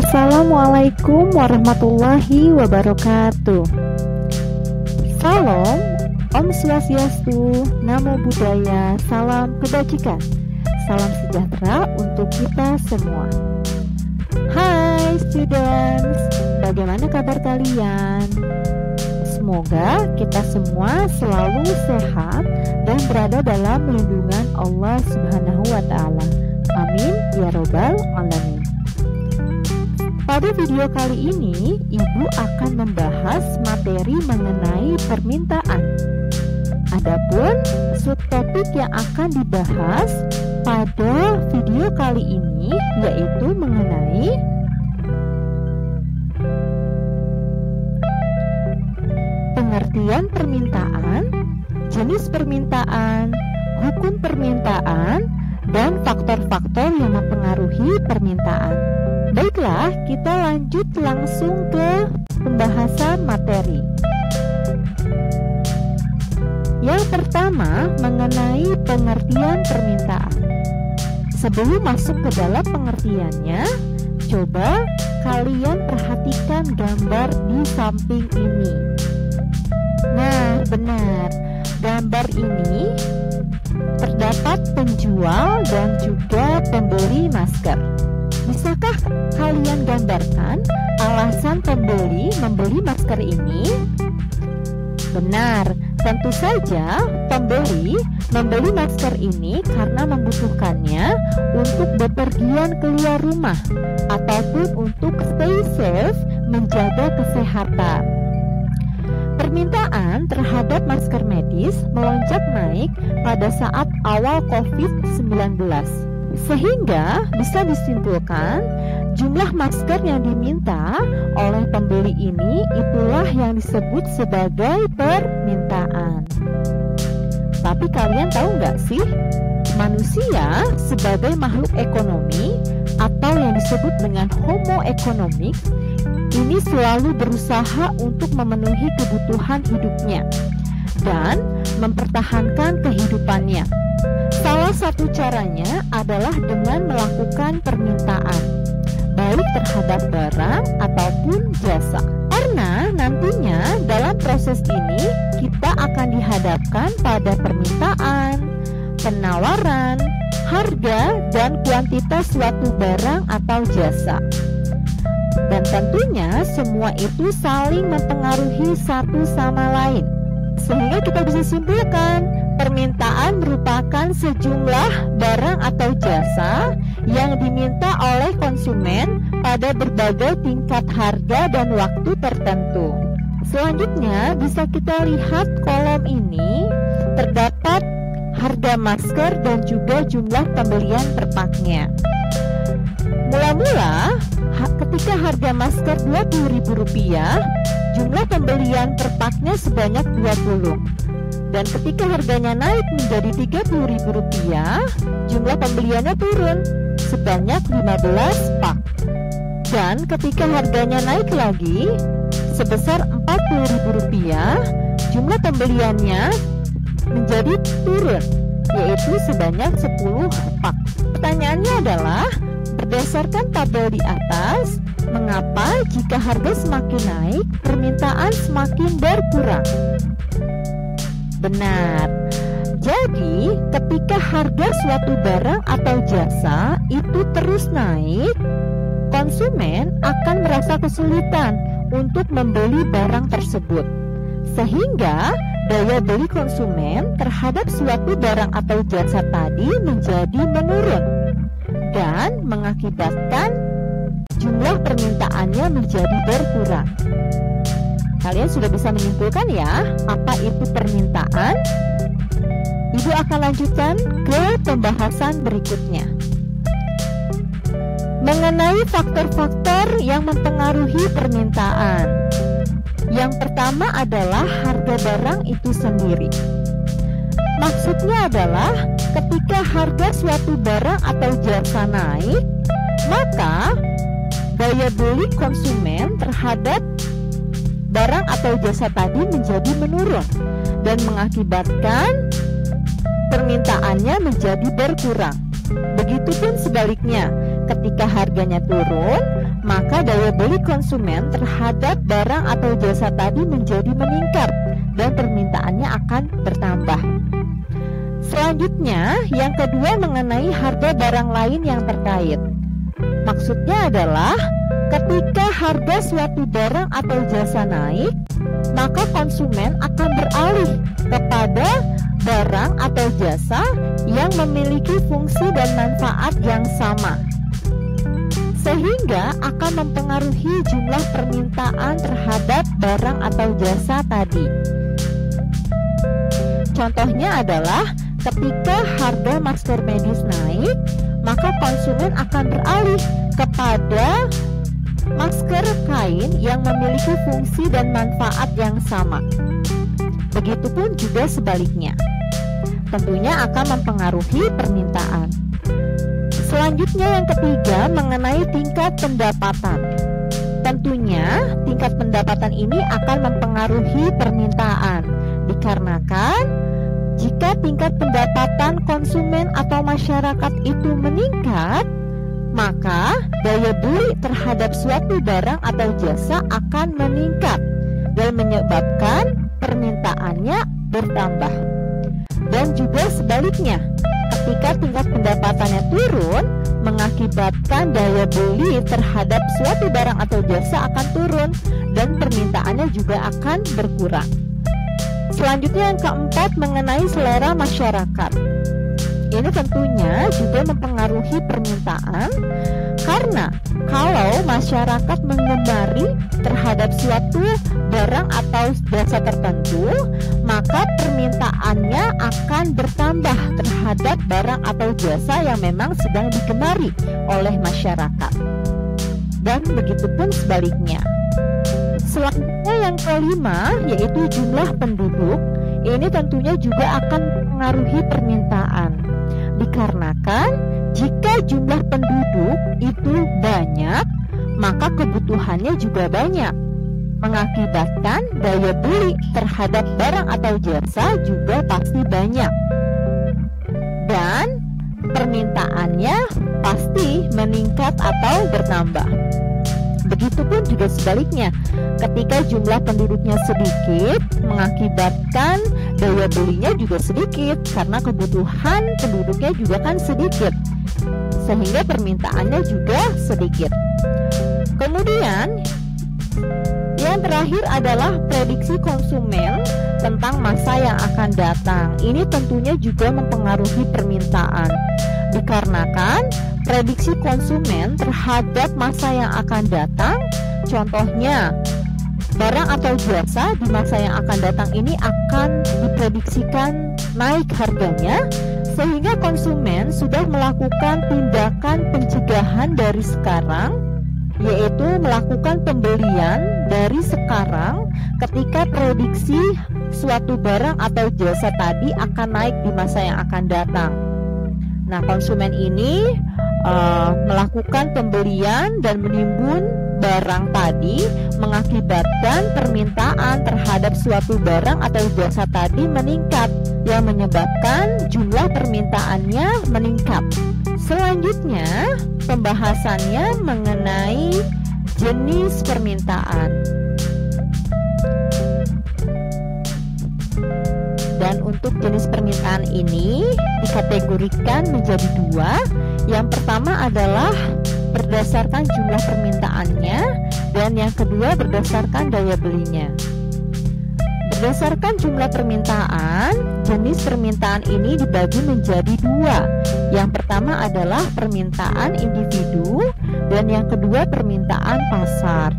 Assalamualaikum warahmatullahi wabarakatuh. Salam, Om Swastiastu, Namo Buddhaya, salam kebajikan, salam sejahtera untuk kita semua. Hai students, bagaimana kabar kalian? Semoga kita semua selalu sehat dan berada dalam lindungan Allah Subhanahu wa Ta'ala. Amin ya Robbal Alamin. Pada video kali ini, Ibu akan membahas materi mengenai permintaan. Adapun subtopik yang akan dibahas pada video kali ini yaitu mengenai pengertian permintaan, jenis permintaan, hukum permintaan, dan faktor-faktor yang mempengaruhi permintaan. Baiklah, kita lanjut langsung ke pembahasan materi. Yang pertama, mengenai pengertian permintaan. Sebelum masuk ke dalam pengertiannya, coba kalian perhatikan gambar di samping ini. Nah, benar. Gambar ini terdapat penjual dan juga pembeli masker. Bisakah kalian gambarkan alasan pembeli membeli masker ini? Benar, tentu saja pembeli membeli masker ini karena membutuhkannya untuk bepergian keluar rumah ataupun untuk stay safe, menjaga kesehatan. Permintaan terhadap masker medis melonjak naik pada saat awal COVID-19. Sehingga bisa disimpulkan jumlah masker yang diminta oleh pembeli ini itulah yang disebut sebagai permintaan. Tapi kalian tahu nggak sih, manusia sebagai makhluk ekonomi atau yang disebut dengan homo economics ini selalu berusaha untuk memenuhi kebutuhan hidupnya dan mempertahankan kehidupannya. Salah satu caranya adalah dengan melakukan permintaan, baik terhadap barang ataupun jasa. Karena nantinya dalam proses ini kita akan dihadapkan pada permintaan, penawaran, harga, dan kuantitas suatu barang atau jasa. Dan tentunya semua itu saling mempengaruhi satu sama lain. Sehingga kita bisa simpulkan, permintaan merupakan sejumlah barang atau jasa yang diminta oleh konsumen pada berbagai tingkat harga dan waktu tertentu. Selanjutnya bisa kita lihat kolom ini terdapat harga masker dan juga jumlah pembelian per paknya. Mula-mula ketika harga masker Rp20.000, jumlah pembelian per paknya sebanyak 20. Dan ketika harganya naik menjadi Rp30.000, jumlah pembeliannya turun sebanyak 15 pak. Dan ketika harganya naik lagi sebesar Rp40.000, jumlah pembeliannya menjadi turun, yaitu sebanyak 10 pak. Pertanyaannya adalah, berdasarkan tabel di atas, mengapa jika harga semakin naik, permintaan semakin berkurang? Benar. Jadi, ketika harga suatu barang atau jasa itu terus naik, konsumen akan merasa kesulitan untuk membeli barang tersebut. Sehingga daya beli konsumen terhadap suatu barang atau jasa tadi menjadi menurun dan mengakibatkan jumlah permintaannya menjadi berkurang. Kalian sudah bisa menyimpulkan ya, apa itu permintaan? Ibu akan lanjutkan ke pembahasan berikutnya. Mengenai faktor-faktor yang mempengaruhi permintaan. Yang pertama adalah harga barang itu sendiri. Maksudnya adalah ketika harga suatu barang atau jasa naik, maka daya beli konsumen terhadap barang atau jasa tadi menjadi menurun dan mengakibatkan permintaannya menjadi berkurang. Begitupun sebaliknya, ketika harganya turun, maka daya beli konsumen terhadap barang atau jasa tadi menjadi meningkat dan permintaannya akan bertambah. Selanjutnya, yang kedua mengenai harga barang lain yang terkait. Maksudnya adalah ketika harga suatu barang atau jasa naik, maka konsumen akan beralih kepada barang atau jasa yang memiliki fungsi dan manfaat yang sama, sehingga akan mempengaruhi jumlah permintaan terhadap barang atau jasa tadi. Contohnya adalah ketika harga masker medis naik, maka konsumen akan beralih kepada masker kain yang memiliki fungsi dan manfaat yang sama. Begitupun juga sebaliknya, tentunya akan mempengaruhi permintaan. Selanjutnya yang ketiga mengenai tingkat pendapatan. Tentunya tingkat pendapatan ini akan mempengaruhi permintaan, dikarenakan jika tingkat pendapatan konsumen atau masyarakat itu meningkat, maka daya beli terhadap suatu barang atau jasa akan meningkat dan menyebabkan permintaannya bertambah. Dan juga sebaliknya, ketika tingkat pendapatannya turun, mengakibatkan daya beli terhadap suatu barang atau jasa akan turun dan permintaannya juga akan berkurang. Selanjutnya yang keempat mengenai selera masyarakat. Ini tentunya juga mempengaruhi permintaan, karena kalau masyarakat menggemari terhadap suatu barang atau jasa tertentu, maka permintaannya akan bertambah terhadap barang atau jasa yang memang sedang digemari oleh masyarakat. Dan begitupun sebaliknya. Selanjutnya yang kelima yaitu jumlah penduduk. Ini tentunya juga akan mempengaruhi permintaan, dikarenakan jika jumlah penduduk itu banyak, maka kebutuhannya juga banyak, mengakibatkan daya beli terhadap barang atau jasa juga pasti banyak, dan permintaannya pasti meningkat atau bertambah. Begitupun juga sebaliknya, ketika jumlah penduduknya sedikit, mengakibatkan daya belinya juga sedikit, karena kebutuhan penduduknya juga kan sedikit, sehingga permintaannya juga sedikit. Kemudian yang terakhir adalah prediksi konsumen tentang masa yang akan datang. Ini tentunya juga mempengaruhi permintaan, dikarenakan prediksi konsumen terhadap masa yang akan datang, contohnya barang atau jasa di masa yang akan datang ini akan diprediksikan naik harganya, sehingga konsumen sudah melakukan tindakan pencegahan dari sekarang, yaitu melakukan pembelian dari sekarang ketika prediksi suatu barang atau jasa tadi akan naik di masa yang akan datang. Nah, konsumen ini melakukan pembelian dan menimbun barang tadi, mengakibatkan permintaan terhadap suatu barang atau jasa tadi meningkat, yang menyebabkan jumlah permintaannya meningkat. Selanjutnya, pembahasannya mengenai jenis permintaan. Dan untuk jenis permintaan ini dikategorikan menjadi dua. Yang pertama adalah berdasarkan jumlah permintaannya, dan yang kedua berdasarkan daya belinya. Berdasarkan jumlah permintaan, jenis permintaan ini dibagi menjadi dua. Yang pertama adalah permintaan individu, dan yang kedua permintaan pasar.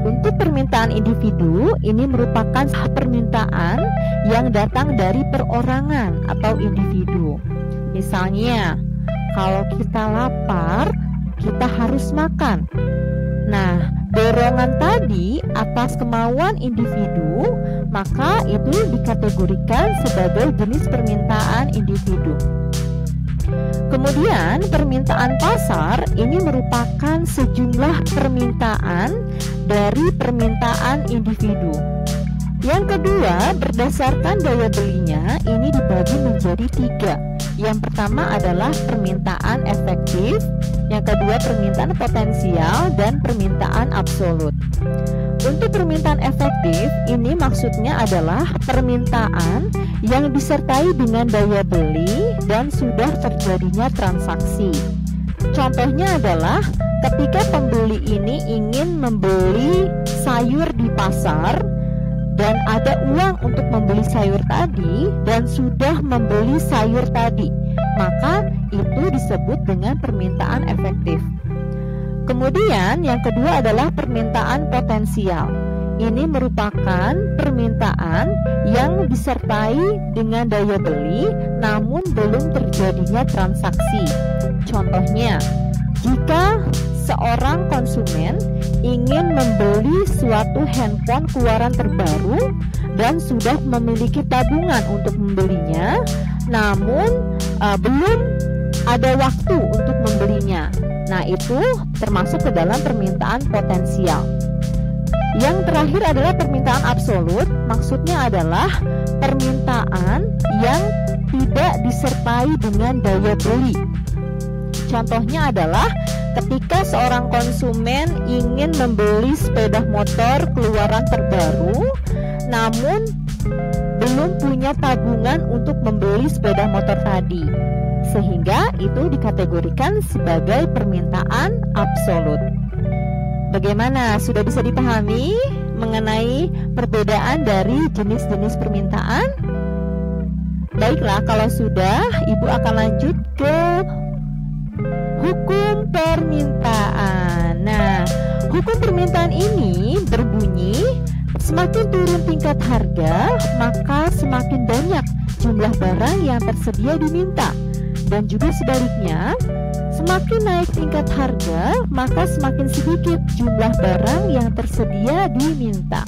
Untuk permintaan individu, ini merupakan permintaan yang datang dari perorangan atau individu. Misalnya, kalau kita lapar, kita harus makan. Nah, dorongan tadi atas kemauan individu, maka itu dikategorikan sebagai jenis permintaan individu. Kemudian permintaan pasar ini merupakan sejumlah permintaan dari permintaan individu. Yang kedua, berdasarkan daya belinya ini dibagi menjadi tiga. Yang pertama adalah permintaan efektif, yang kedua permintaan potensial, dan permintaan absolut. Untuk permintaan efektif, ini maksudnya adalah permintaan yang disertai dengan daya beli dan sudah terjadinya transaksi. Contohnya adalah ketika pembeli ini ingin membeli sayur di pasar dan ada uang untuk membeli sayur tadi dan sudah membeli sayur tadi, maka itu disebut dengan permintaan efektif. Kemudian yang kedua adalah permintaan potensial. Ini merupakan permintaan yang disertai dengan daya beli namun belum terjadinya transaksi. Contohnya, jika seorang konsumen ingin membeli suatu handphone keluaran terbaru dan sudah memiliki tabungan untuk membelinya, namun belum ada waktu untuk membelinya. Nah, itu termasuk ke dalam permintaan potensial. Yang terakhir adalah permintaan absolut. Maksudnya adalah permintaan yang tidak disertai dengan daya beli. Contohnya adalah ketika seorang konsumen ingin membeli sepeda motor keluaran terbaru, namun belum punya tabungan untuk membeli sepeda motor tadi, sehingga itu dikategorikan sebagai permintaan absolut. Bagaimana? Sudah bisa dipahami mengenai perbedaan dari jenis-jenis permintaan? Baiklah, kalau sudah, Ibu akan lanjut ke hukum permintaan. Nah, hukum permintaan ini berbunyi, semakin turun tingkat harga, maka semakin banyak jumlah barang yang tersedia diminta. Dan juga sebaliknya, semakin naik tingkat harga, maka semakin sedikit jumlah barang yang tersedia diminta.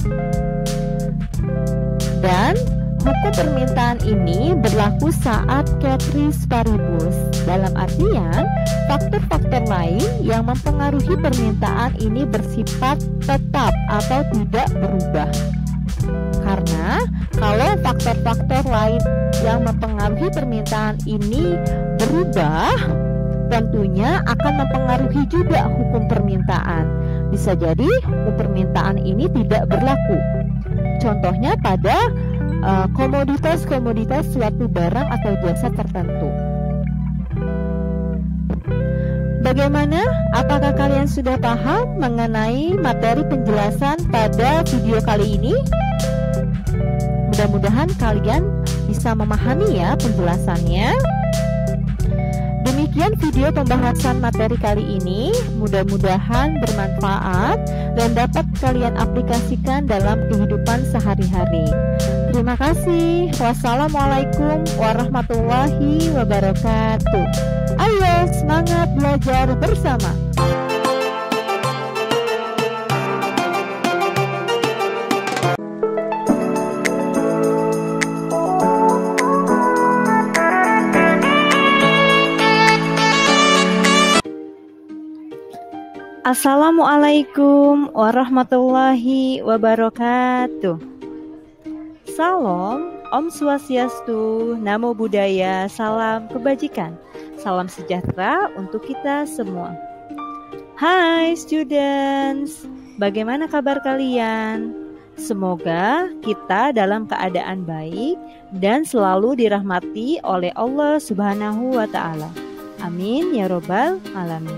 Dan hukum permintaan ini berlaku saat ceteris paribus, dalam artian faktor-faktor lain yang mempengaruhi permintaan ini bersifat tetap atau tidak berubah. Karena kalau faktor-faktor lain yang mempengaruhi permintaan ini berubah, tentunya akan mempengaruhi juga hukum permintaan. Bisa jadi hukum permintaan ini tidak berlaku. Contohnya pada komoditas-komoditas suatu barang atau jasa tertentu. Bagaimana? Apakah kalian sudah paham mengenai materi penjelasan pada video kali ini? Mudah-mudahan kalian bisa memahami ya penjelasannya. Demikian video pembahasan materi kali ini. Mudah-mudahan bermanfaat dan dapat kalian aplikasikan dalam kehidupan sehari-hari. Terima kasih. Wassalamualaikum warahmatullahi wabarakatuh. Ayo semangat belajar bersama. Assalamualaikum warahmatullahi wabarakatuh. Salam, Om Swastiastu, Namo Buddhaya, salam kebajikan, salam sejahtera untuk kita semua. Hai students, bagaimana kabar kalian? Semoga kita dalam keadaan baik dan selalu dirahmati oleh Allah Subhanahu wa Ta'ala. Amin ya Robbal Alamin.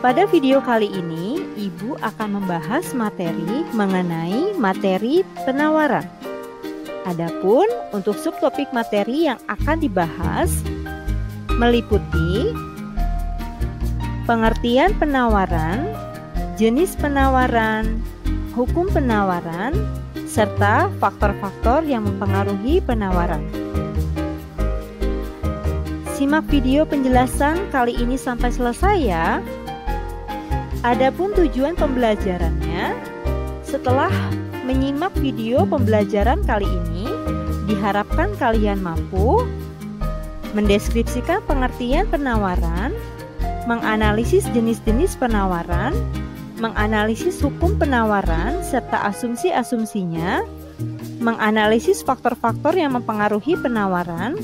Pada video kali ini, Ibu akan membahas materi mengenai materi penawaran. Adapun untuk subtopik materi yang akan dibahas meliputi pengertian penawaran, jenis penawaran, hukum penawaran, serta faktor-faktor yang mempengaruhi penawaran. Simak video penjelasan kali ini sampai selesai ya. Adapun tujuan pembelajarannya, setelah menyimak video pembelajaran kali ini, diharapkan kalian mampu mendeskripsikan pengertian penawaran, menganalisis jenis-jenis penawaran, menganalisis hukum penawaran serta asumsi-asumsinya, menganalisis faktor-faktor yang mempengaruhi penawaran,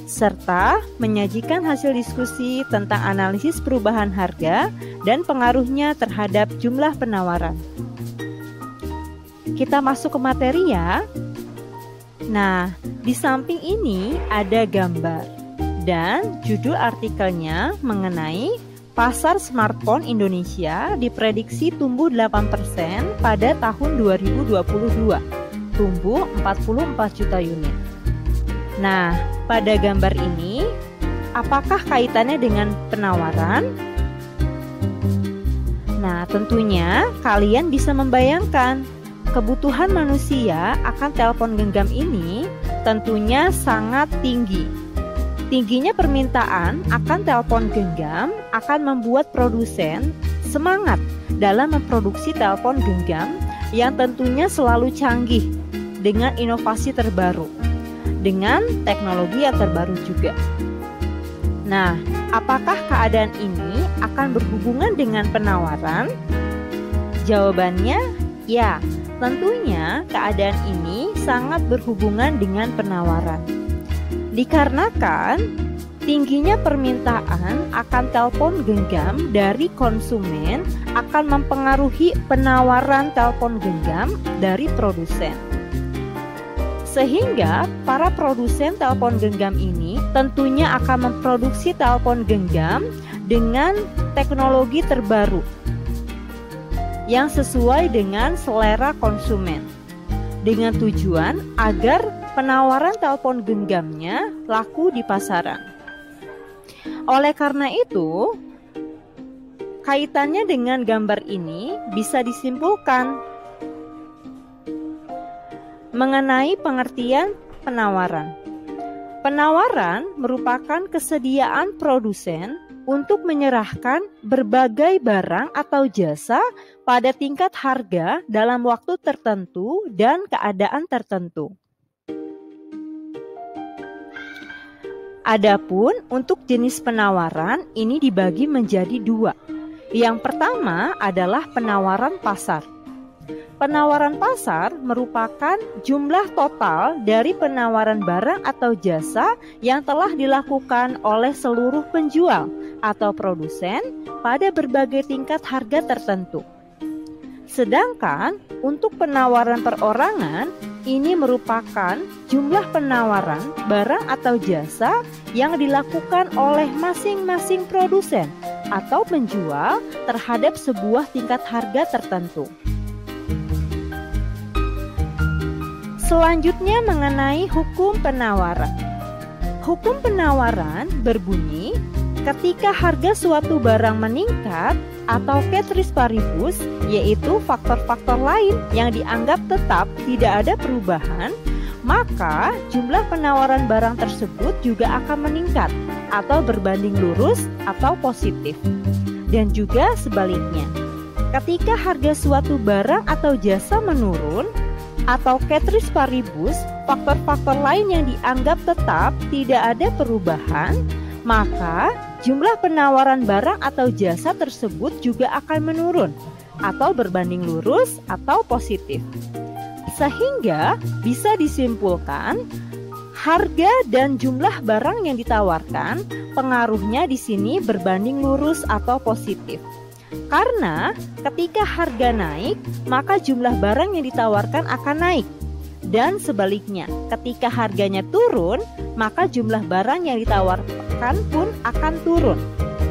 serta menyajikan hasil diskusi tentang analisis perubahan harga dan pengaruhnya terhadap jumlah penawaran. Kita masuk ke materi ya. Nah, di samping ini ada gambar dan judul artikelnya mengenai pasar smartphone Indonesia diprediksi tumbuh 8% pada tahun 2022, tumbuh 44 juta unit. Nah, pada gambar ini, apakah kaitannya dengan penawaran? Nah, tentunya kalian bisa membayangkan kebutuhan manusia akan telepon genggam ini tentunya sangat tinggi. Tingginya permintaan akan telepon genggam akan membuat produsen semangat dalam memproduksi telepon genggam yang tentunya selalu canggih dengan inovasi terbaru, dengan teknologi yang terbaru juga. Nah, apakah keadaan ini akan berhubungan dengan penawaran? Jawabannya, ya, tentunya keadaan ini sangat berhubungan dengan penawaran. Dikarenakan tingginya permintaan akan telepon genggam dari konsumen akan mempengaruhi penawaran telepon genggam dari produsen. Sehingga para produsen telepon genggam ini tentunya akan memproduksi telepon genggam dengan teknologi terbaru yang sesuai dengan selera konsumen, dengan tujuan agar penawaran telepon genggamnya laku di pasaran. Oleh karena itu, kaitannya dengan gambar ini bisa disimpulkan mengenai pengertian penawaran. Penawaran merupakan kesediaan produsen untuk menyerahkan berbagai barang atau jasa pada tingkat harga dalam waktu tertentu dan keadaan tertentu. Adapun untuk jenis penawaran ini dibagi menjadi dua. Yang pertama adalah penawaran pasar. Penawaran pasar merupakan jumlah total dari penawaran barang atau jasa yang telah dilakukan oleh seluruh penjual atau produsen pada berbagai tingkat harga tertentu. Sedangkan untuk penawaran perorangan, ini merupakan jumlah penawaran barang atau jasa yang dilakukan oleh masing-masing produsen atau penjual terhadap sebuah tingkat harga tertentu. Selanjutnya mengenai hukum penawaran. Hukum penawaran berbunyi, ketika harga suatu barang meningkat atau ceteris paribus, yaitu faktor-faktor lain yang dianggap tetap tidak ada perubahan, maka jumlah penawaran barang tersebut juga akan meningkat atau berbanding lurus atau positif. Dan juga sebaliknya, ketika harga suatu barang atau jasa menurun atau ceteris paribus, faktor-faktor lain yang dianggap tetap tidak ada perubahan, maka jumlah penawaran barang atau jasa tersebut juga akan menurun atau berbanding lurus atau positif. Sehingga bisa disimpulkan harga dan jumlah barang yang ditawarkan pengaruhnya di sini berbanding lurus atau positif. Karena ketika harga naik, maka jumlah barang yang ditawarkan akan naik. Dan sebaliknya, ketika harganya turun, maka jumlah barang yang ditawarkan pun akan turun.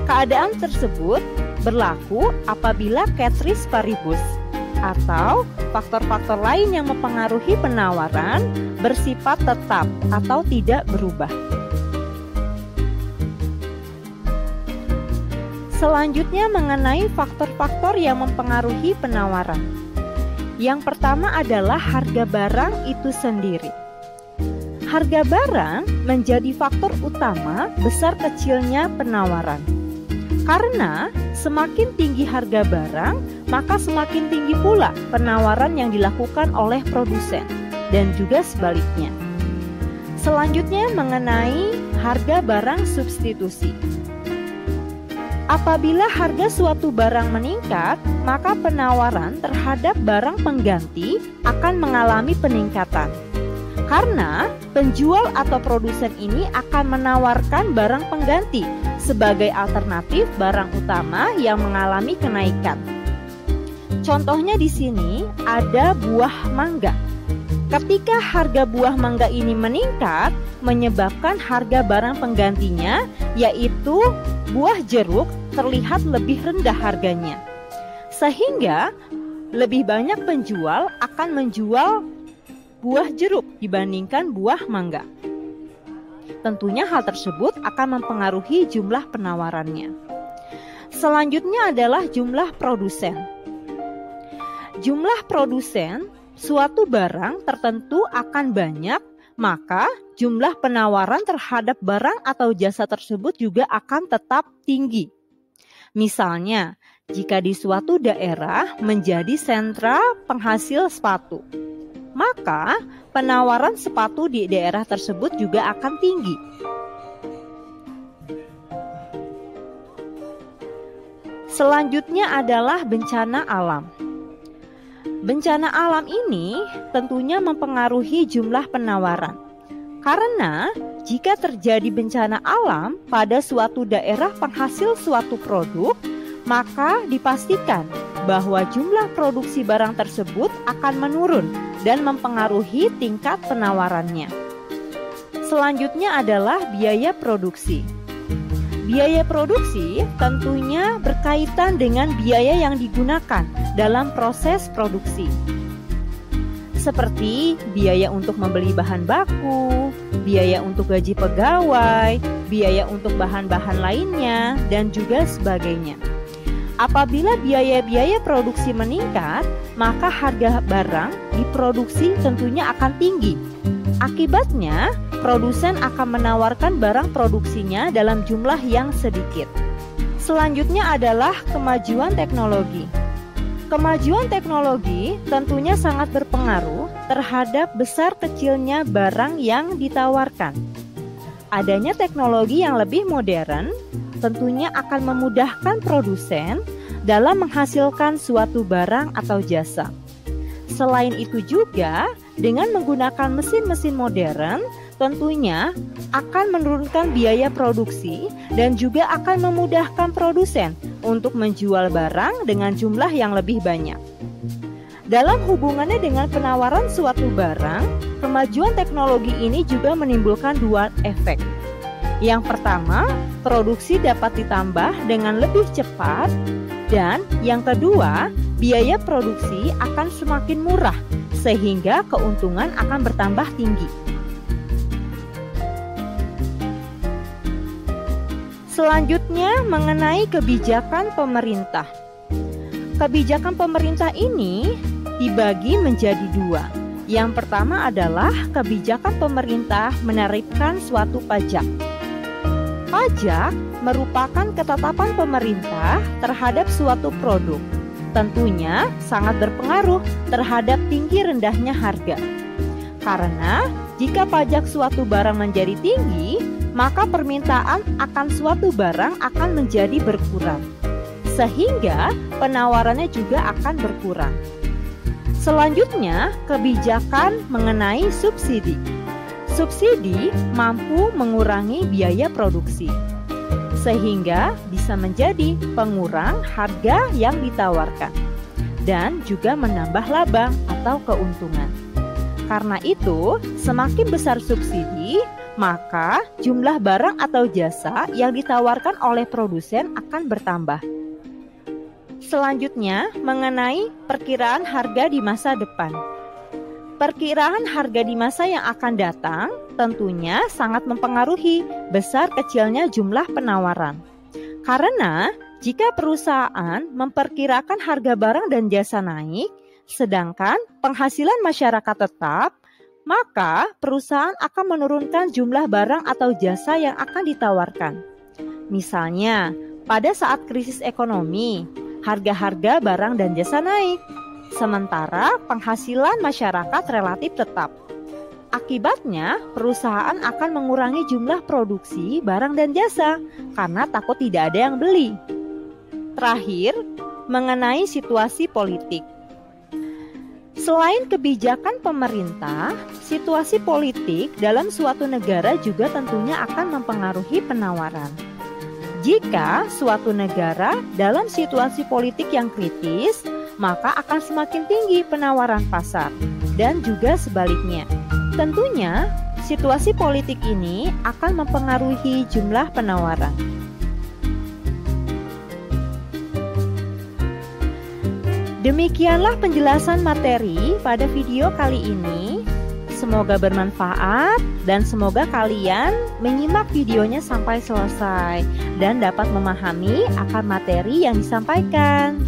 Keadaan tersebut berlaku apabila ceteris paribus atau faktor-faktor lain yang mempengaruhi penawaran bersifat tetap atau tidak berubah. Selanjutnya mengenai faktor-faktor yang mempengaruhi penawaran. Yang pertama adalah harga barang itu sendiri. Harga barang menjadi faktor utama besar kecilnya penawaran. Karena semakin tinggi harga barang, maka semakin tinggi pula penawaran yang dilakukan oleh produsen, dan juga sebaliknya. Selanjutnya mengenai harga barang substitusi. Apabila harga suatu barang meningkat, maka penawaran terhadap barang pengganti akan mengalami peningkatan. Karena penjual atau produsen ini akan menawarkan barang pengganti sebagai alternatif barang utama yang mengalami kenaikan. Contohnya di sini ada buah mangga. Ketika harga buah mangga ini meningkat, menyebabkan harga barang penggantinya, yaitu buah jeruk, terlihat lebih rendah harganya. Sehingga lebih banyak penjual akan menjual buah jeruk dibandingkan buah mangga. Tentunya hal tersebut akan mempengaruhi jumlah penawarannya. Selanjutnya adalah jumlah produsen. Jumlah produsen suatu barang tertentu akan banyak, maka jumlah penawaran terhadap barang atau jasa tersebut juga akan tetap tinggi. Misalnya, jika di suatu daerah menjadi sentra penghasil sepatu, maka penawaran sepatu di daerah tersebut juga akan tinggi. Selanjutnya adalah bencana alam. Bencana alam ini tentunya mempengaruhi jumlah penawaran. Karena jika terjadi bencana alam pada suatu daerah penghasil suatu produk, maka dipastikan bahwa jumlah produksi barang tersebut akan menurun dan mempengaruhi tingkat penawarannya. Selanjutnya adalah biaya produksi. Biaya produksi tentunya berkaitan dengan biaya yang digunakan dalam proses produksi, seperti biaya untuk membeli bahan baku, biaya untuk gaji pegawai, biaya untuk bahan-bahan lainnya, dan juga sebagainya. Apabila biaya-biaya produksi meningkat, maka harga barang diproduksi tentunya akan tinggi. Akibatnya, produsen akan menawarkan barang produksinya dalam jumlah yang sedikit. Selanjutnya adalah kemajuan teknologi. Kemajuan teknologi tentunya sangat berpengaruh terhadap besar kecilnya barang yang ditawarkan. Adanya teknologi yang lebih modern tentunya akan memudahkan produsen dalam menghasilkan suatu barang atau jasa. Selain itu juga, dengan menggunakan mesin-mesin modern, tentunya akan menurunkan biaya produksi dan juga akan memudahkan produsen untuk menjual barang dengan jumlah yang lebih banyak. Dalam hubungannya dengan penawaran suatu barang, kemajuan teknologi ini juga menimbulkan dua efek. Yang pertama, produksi dapat ditambah dengan lebih cepat, dan yang kedua, biaya produksi akan semakin murah sehingga keuntungan akan bertambah tinggi. Selanjutnya mengenai kebijakan pemerintah. Kebijakan pemerintah ini dibagi menjadi dua. Yang pertama adalah kebijakan pemerintah menerapkan suatu pajak. Pajak merupakan ketetapan pemerintah terhadap suatu produk. Tentunya sangat berpengaruh terhadap tinggi rendahnya harga. Karena jika pajak suatu barang menjadi tinggi, maka permintaan akan suatu barang akan menjadi berkurang, sehingga penawarannya juga akan berkurang. Selanjutnya, kebijakan mengenai subsidi. Subsidi mampu mengurangi biaya produksi, sehingga bisa menjadi pengurang harga yang ditawarkan dan juga menambah laba atau keuntungan. Karena itu, semakin besar subsidi, maka jumlah barang atau jasa yang ditawarkan oleh produsen akan bertambah. Selanjutnya, mengenai perkiraan harga di masa depan. Perkiraan harga di masa yang akan datang tentunya sangat mempengaruhi besar kecilnya jumlah penawaran. Karena jika perusahaan memperkirakan harga barang dan jasa naik, sedangkan penghasilan masyarakat tetap, maka perusahaan akan menurunkan jumlah barang atau jasa yang akan ditawarkan. Misalnya, pada saat krisis ekonomi, harga-harga barang dan jasa naik, sementara penghasilan masyarakat relatif tetap. Akibatnya, perusahaan akan mengurangi jumlah produksi barang dan jasa karena takut tidak ada yang beli. Terakhir, mengenai situasi politik. Selain kebijakan pemerintah, situasi politik dalam suatu negara juga tentunya akan mempengaruhi penawaran. Jika suatu negara dalam situasi politik yang kritis, maka akan semakin tinggi penawaran pasar, dan juga sebaliknya. Tentunya, situasi politik ini akan mempengaruhi jumlah penawaran. Demikianlah penjelasan materi pada video kali ini. Semoga bermanfaat dan semoga kalian menyimak videonya sampai selesai dan dapat memahami akar materi yang disampaikan.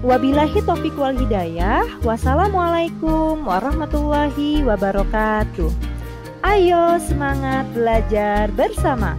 Wabillahi taufiq wal hidayah. Wassalamualaikum warahmatullahi wabarakatuh. Ayo semangat belajar bersama.